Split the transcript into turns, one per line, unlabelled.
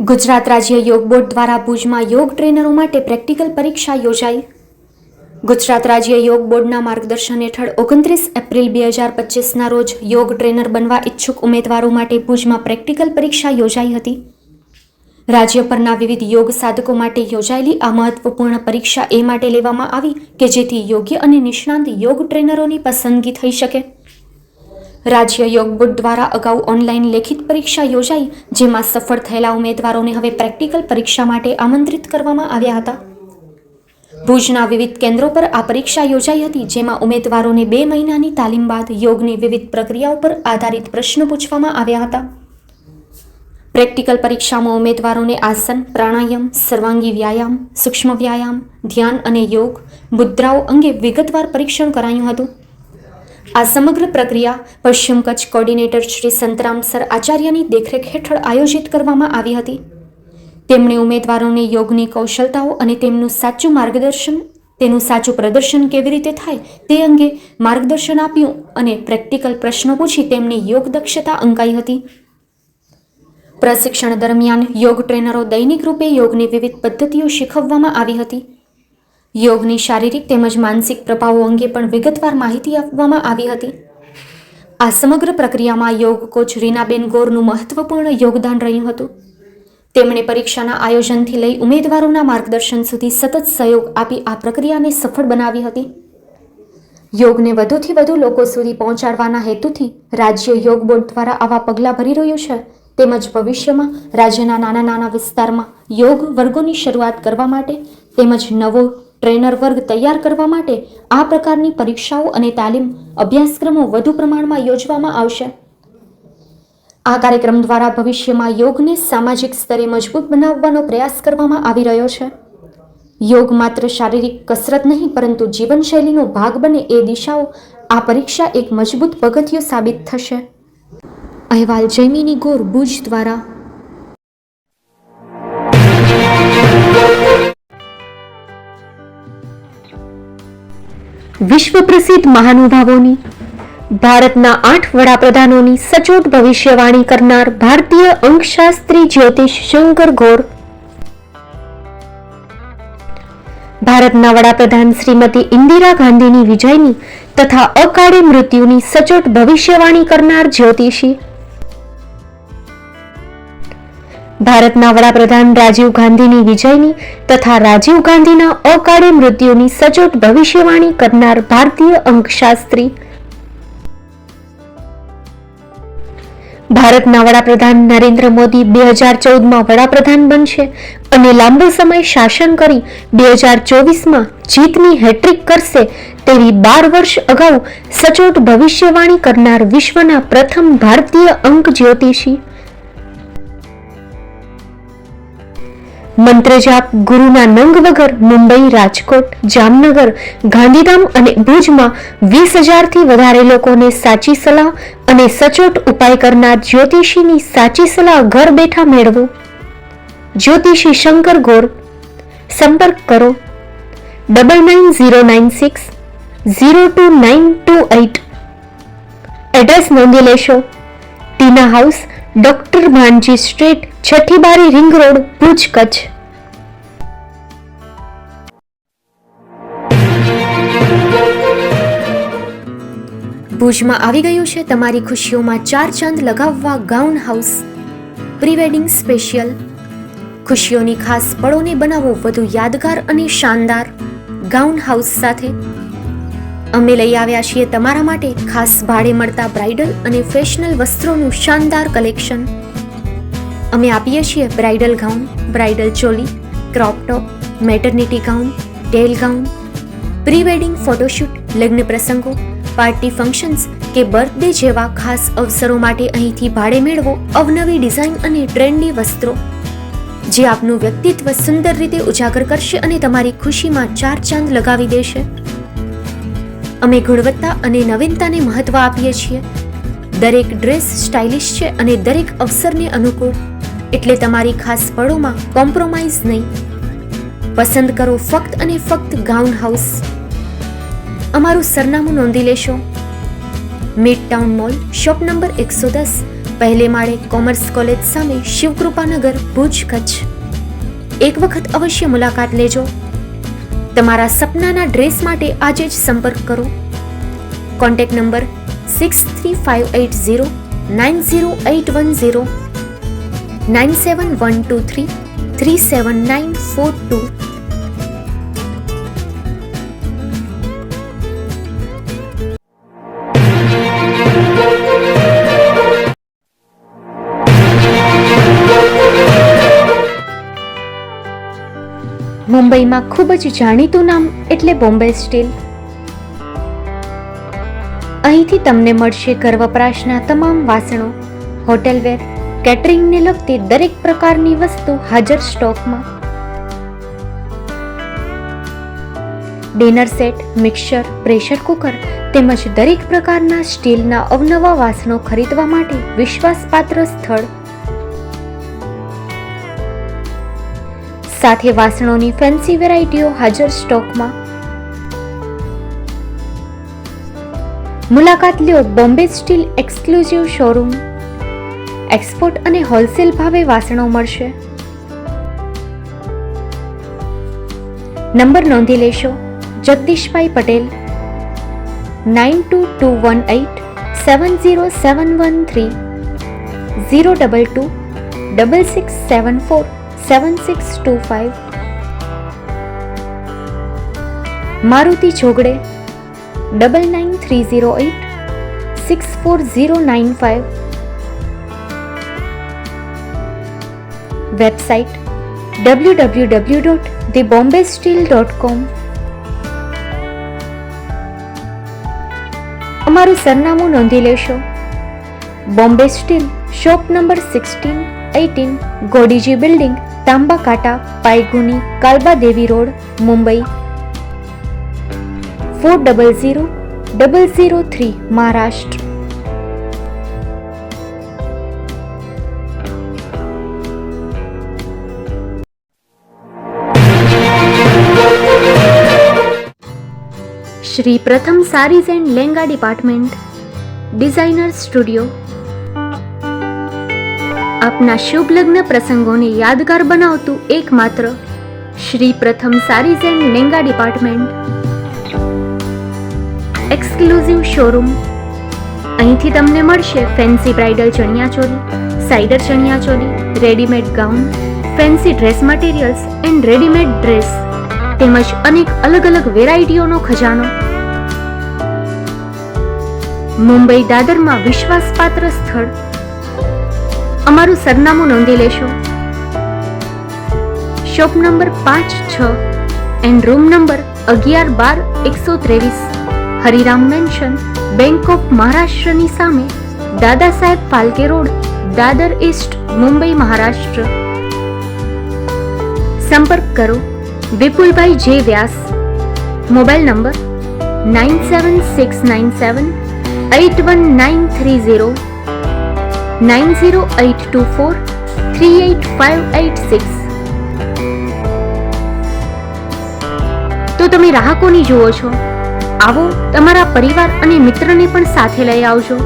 ગુજરાત રાજ્ય યોગ બોર્ડ દ્વારા ભુજમાં યોગ ટ્રેનરો માટે પ્રેક્ટિકલ પરીક્ષા યોજાઈ. ગુજરાત રાજ્ય યોગ બોર્ડના માર્ગદર્શન હેઠળ 29 એપ્રિલ 2025ના રોજ યોગ ટ્રેનર બનવા ઈચ્છુક ઉમેદવારો માટે ભુજમાં પ્રેક્ટિકલ પરીક્ષા યોજાઈ હતી. રાજ્ય પરના વિવિધ યોગ સાધકો માટે યોજાયેલી આ મહત્વપૂર્ણ પરીક્ષા એ માટે લેવામાં આવી કે જેથી યોગ્ય અને નિષ્ણાંત યોગ ટ્રેનરોની પસંદગી થઈ શકે. રાજ્ય યોગ બોર્ડ દ્વારા અગાઉ ઓનલાઈન લેખિત પરીક્ષા યોજાઈ, જેમાં સફળ થયેલા ઉમેદવારોને હવે પ્રેક્ટિકલ પરીક્ષા માટે આમંત્રિત કરવામાં આવ્યા હતા. ભુજના વિવિધ કેન્દ્રો પર આ પરીક્ષા યોજાઈ હતી, જેમાં ઉમેદવારોને 2 મહિનાની તાલીમ બાદ યોગની વિવિધ પ્રક્રિયાઓ પર આધારિત પ્રશ્નો પૂછવામાં આવ્યા હતા. પ્રેક્ટિકલ પરીક્ષામાં ઉમેદવારોને આસન, પ્રાણાયામ, સર્વાંગી વ્યાયામ, સૂક્ષ્મ વ્યાયામ, ધ્યાન અને યોગ મુદ્રાઓ અંગે વિગતવાર પરીક્ષણ કરાયું હતું. આ સમગ્ર પ્રક્રિયા પશ્ચિમ કચ્છ કોર્ડિનેટર શ્રી સંતરામ સર આચાર્યની દેખરેખ હેઠળ આયોજિત કરવામાં આવી હતી. તેમણે ઉમેદવારોને યોગની કૌશલતાઓ અને તેનું સાચું પ્રદર્શન કેવી રીતે થાય તે અંગે માર્ગદર્શન આપ્યું અને પ્રેક્ટિકલ પ્રશ્નો પૂછી તેમની યોગ દક્ષતા અંકાઈ હતી. પ્રશિક્ષણ દરમિયાન યોગ ટ્રેનરો દૈનિક રૂપે યોગની વિવિધ પદ્ધતિઓ શીખવવામાં આવી હતી. યોગની શારીરિક તેમજ માનસિક પ્રભાવો અંગે પણ વિગતવાર માહિતી આપવામાં આવી હતી. આ સમગ્ર પ્રક્રિયામાં યોગ કોચ રીનાબેન ગોરનું મહત્વપૂર્ણ યોગદાન રહ્યું હતું. તેમણે પરીક્ષાના આયોજનથી લઈ ઉમેદવારોના માર્ગદર્શન સુધી સતત સહયોગ આપી આ પ્રક્રિયાને સફળ બનાવી હતી. યોગને વધુથી વધુ લોકો સુધી પહોંચાડવાના હેતુથી રાજ્ય યોગ બોર્ડ દ્વારા આવા પગલાં ભરી રહ્યું છે, તેમજ ભવિષ્યમાં રાજ્યના નાના વિસ્તારમાં યોગ વર્ગોની શરૂઆત કરવા માટે તેમજ નવો ટ્રેનર વર્ગ તૈયાર કરવા માટે આ પ્રકારની પરીક્ષાઓ અને તાલીમ અભ્યાસક્રમો વધુ પ્રમાણમાં યોજવામાં આવશે. આ કાર્યક્રમ દ્વારા ભવિષ્યમાં યોગને સામાજિક સ્તરે મજબૂત બનાવવાનો પ્રયાસ કરવામાં આવી રહ્યો છે. યોગ માત્ર શારીરિક કસરત નહીં પરંતુ જીવનશૈલીનો ભાગ બને એ દિશાઓ આ પરીક્ષા એક મજબૂત પગથિયું સાબિત થશે. અહેવાલ જયમિની ગોર, ભુજ દ્વારા. વિશ્વ પ્રસિદ્ધ મહાનુભાવોની, ભારતના 8 વડાપ્રધાનોની સચોટ ભવિષ્યવાણી કરનાર ભારતીય અંકશાસ્ત્રી જ્યોતિષ શંકર ગોર, ભારતના વડાપ્રધાન શ્રીમતી ઇન્દિરા ગાંધીની વિજયની તથા અકાળે મૃત્યુની સચોટ ભવિષ્યવાણી કરનાર જ્યોતિષી, ભારતના વડાપ્રધાન રાજીવ ગાંધીની વિજયની તથા રાજીવ ગાંધીના અકાળે મૃત્યુની સચોટ ભવિષ્યવાણી કરનાર ભારતીય અંકશાસ્ત્રી, ભારતના વડાપ્રધાન નરેન્દ્ર મોદી 2014માં વડાપ્રધાન બનશે અને લાંબો સમય શાસન કરી 2024માં જીતની હેટ્રિક કરશે તેવી 12 વર્ષ અગાઉ સચોટ ભવિષ્યવાણી કરનાર વિશ્વના પ્રથમ ભારતીય અંક જ્યોતિષી, મંત્રજાપ ગુરુના નંગ વગર મુંબઈ, રાજકોટ, જામનગર, ગાંધીધામ અને ભુજમાં 20,000થી વધારે લોકોને સાચી સલાહ અને સચોટ ઉપાય કરનાર જ્યોતિષીની સાચી સલાહ ઘર બેઠા મેળવો. જ્યોતિષી શંકર ગોર. સંપર્ક કરો 9909602928. એડ્રેસ નોંધી લેશો. ટીના હાઉસ, ડોક્ટર ભાનજી સ્ટ્રીટ, છઠ્ઠી બારી, રિંગ રોડ, ભુજ, કચ્છ. ભુજમાં આવી ગયું છે તમારી ખુશીઓમાં 4 ચાંદ લગાવવા gown house. Pre wedding special. ખુશીઓની ખાસ પળોને બનાવો વધુ યાદગાર અને શાનદાર ગાઉન હાઉસ સાથે. અમે લઈ આવ્યા છીએ તમારા માટે ખાસ ભાડે મળતા બ્રાઇડલ અને ફેશનલ વસ્ત્રોનું શાનદાર કલેક્શન. અમે આપીએ છીએ bridal gown, bridal choli, crop top, maternity gown, tail gown, pre wedding photoshoot, લગ્ન પ્રસંગો, પાર્ટી ફંક્શન્સ કે બર્થડે જેવા ખાસ અવસરો માટે અહીંથી ભાડે મેળવો અવનવી ડિઝાઇન અને ટ્રેન્ડી વસ્ત્રો, જે આપનું વ્યક્તિત્વ સુંદર રીતે ઉજાગર કરશે અને તમારી ખુશીમાં 4 ચાંદ લગાવી દેશે. અમે ગુણવત્તા અને નવીનતાને મહત્વ આપીએ છીએ. દરેક ડ્રેસ સ્ટાઇલિશ છે અને દરેક અવસરને અનુકૂળ, એટલે તમારી ખાસ પળોમાં કોમ્પ્રોમાઇઝ નહીં. પસંદ કરો ફક્ત અને ફક્ત ગાઉન હાઉસ. અમારું સરનામું નોંધી લેશો. Mid town mall, shop number 110, પહેલે માળે કોમર્સ કોલેજ સામે શિવકૃપાનગર, ભુજ, કચ્છ. એક વખત અવશ્ય મુલાકાત લેજો. તમારા સપનાના ડ્રેસ માટે આજે જ સંપર્ક કરો. Contact number 6358090810 9712337942. મુંબઈમાં ખૂબ જ જાણીતું નામ એટલે બોમ્બે સ્ટીલ. અહીંથી તમને મળશે ઘર વપરાશના તમામ વાસણો, હોટેલવેર, કેટરિંગને લગતી દરેક પ્રકારની વસ્તુ હાજર સ્ટોકમાં. Dinner set, mixer, pressure cooker તેમજ દરેક પ્રકારના સ્ટીલના અવનવા વાસણો ખરીદવા માટે વિશ્વાસપાત્ર સ્થળ. સાથે વાસણોની ફેન્સી વેરાયટીઓ હાજર સ્ટોકમાં. મુલાકાત લ્યો Bombay steel exclusive showroom. Export અને હોલસેલ ભાવે વાસણો મળશે. નંબર નોંધી લેશો. જગદીશભાઈ પટેલ, 9221870713, 022 6674 7625. મારુતિ જોગડે, 9930864095. Website www.thebombasteel.com. અમારું સરનામું નોંધી લેશો. Bombay steel, shop number 16-18, Godiji building, Tamba Kanta, Payguni, Kalba Devi road, Mumbai 400003, Maharashtra. Shri Pratham sarees and lehenga department, designer studio. આપના શુભ લગ્ન પ્રસંગોને યાદગાર બનાવતું એકમાત્ર Shri Pratham sarees and lehenga department, exclusive showroom. અહીંથી તમને મળશે fancy bridal chaniya choli, cider chaniya choli, readymade gown, fancy dress materials and readymade dress તેમજ અનેક અલગ અલગ વેરાયટીઓનો ખજાનો. મુંબઈ દાદરમાં વિશ્વાસપાત્ર સ્થળ. અમારું સરનામું નોંધી લેશો. Shop number 5-6 and room number 11-12-123, Hariram mansion, bank of મહારાષ્ટ્રની સામે, દાદા સાહેબ ફાલ્કે રોડ, દાદર ઈસ્ટ, મુંબઈ, મહારાષ્ટ્ર. સંપર્ક કરો વિપુલભાઈ જે વ્યાસ. Mobile number 9769781930, 9082438586. તો તમે રાહ કોની જુઓ છો? આવો, તમારા પરિવાર અને મિત્રને પણ સાથે લઈ આવજો.